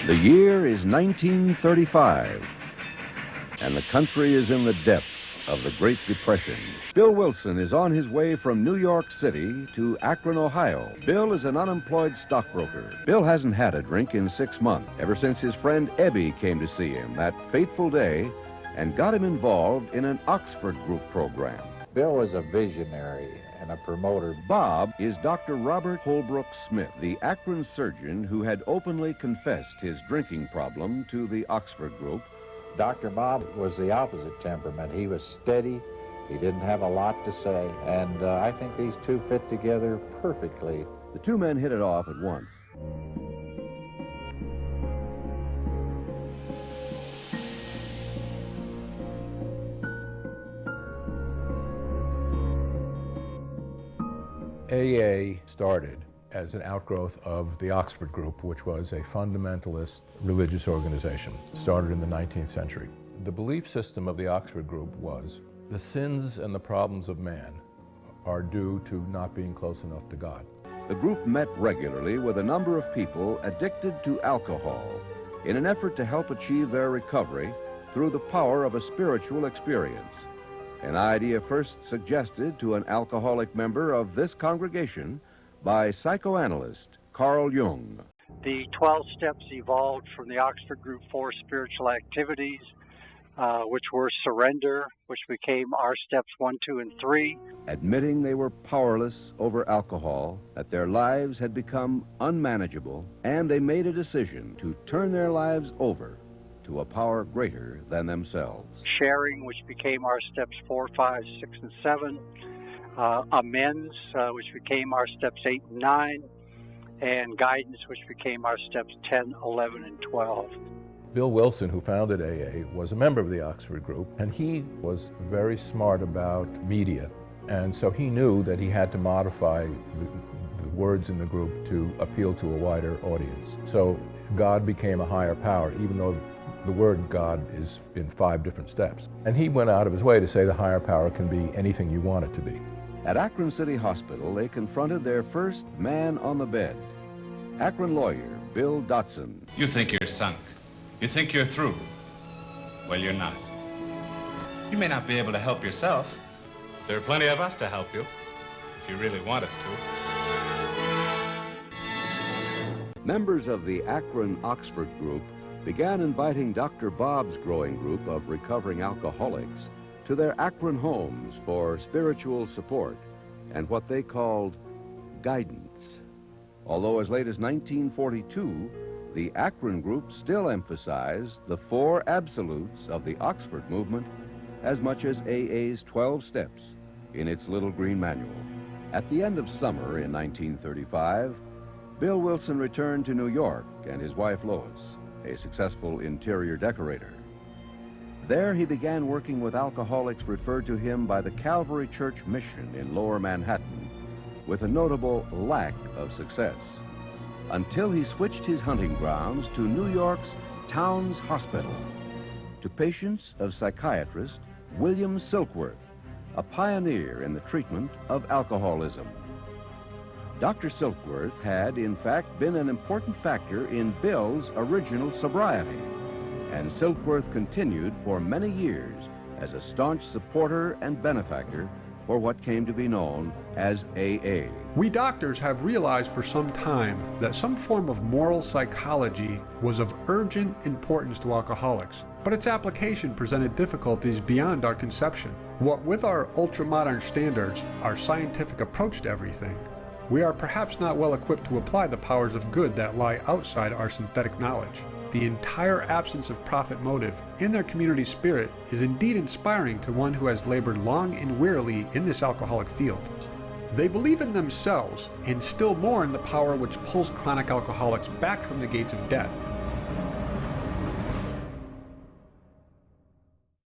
The year is 1935, and the country is in the depths of the Great Depression. Bill Wilson is on his way from New York City to Akron, Ohio. Bill is an unemployed stockbroker. Bill hasn't had a drink in 6 months, ever since his friend Ebby came to see him that fateful day and got him involved in an Oxford Group program. Bill was a visionary and a promoter. Bob is Dr. Robert Holbrook Smith, the Akron surgeon who had openly confessed his drinking problem to the Oxford Group. Dr. Bob was the opposite temperament. He was steady. He didn't have a lot to say. And I think these two fit together perfectly. The two men hit it off at once. AA started as an outgrowth of the Oxford Group, which was a fundamentalist religious organization. It started in the 19th century. The belief system of the Oxford Group was the sins and the problems of man are due to not being close enough to God. The group met regularly with a number of people addicted to alcohol in an effort to help achieve their recovery through the power of a spiritual experience. An idea first suggested to an alcoholic member of this congregation by psychoanalyst Carl Jung. The 12 steps evolved from the Oxford Group 4 spiritual activities, which were surrender, which became our steps 1, 2, and 3. Admitting they were powerless over alcohol, that their lives had become unmanageable, and they made a decision to turn their lives over to a power greater than themselves. Sharing, which became our steps 4, 5, 6, and 7. Amends, which became our steps 8 and 9. And guidance, which became our steps 10, 11, and 12. Bill Wilson, who founded AA, was a member of the Oxford Group, and he was very smart about media. And so he knew that he had to modify the words in the group to appeal to a wider audience. So God became a higher power, even though the word God is in 5 different steps. And he went out of his way to say the higher power can be anything you want it to be. At Akron City Hospital, they confronted their first man on the bed, Akron lawyer Bill Dotson. You think you're sunk. You think you're through. Well, you're not. You may not be able to help yourself. There are plenty of us to help you, if you really want us to. Members of the Akron Oxford Group began inviting Dr. Bob's growing group of recovering alcoholics to their Akron homes for spiritual support and what they called guidance. Although as late as 1942, the Akron Group still emphasized the 4 absolutes of the Oxford movement as much as AA's 12 steps in its little green manual. At the end of summer in 1935, Bill Wilson returned to New York and his wife Lois, a successful interior decorator. There he began working with alcoholics referred to him by the Calvary Church Mission in Lower Manhattan, with a notable lack of success, until he switched his hunting grounds to New York's Towns Hospital, to patients of psychiatrist William Silkworth, a pioneer in the treatment of alcoholism. Dr. Silkworth had, in fact, been an important factor in Bill's original sobriety, and Silkworth continued for many years as a staunch supporter and benefactor for what came to be known as AA. We doctors have realized for some time that some form of moral psychology was of urgent importance to alcoholics, but its application presented difficulties beyond our conception. What with our ultra-modern standards, our scientific approach to everything, we are perhaps not well equipped to apply the powers of good that lie outside our synthetic knowledge. The entire absence of profit motive in their community spirit is indeed inspiring to one who has labored long and wearily in this alcoholic field. They believe in themselves and still more in the power which pulls chronic alcoholics back from the gates of death.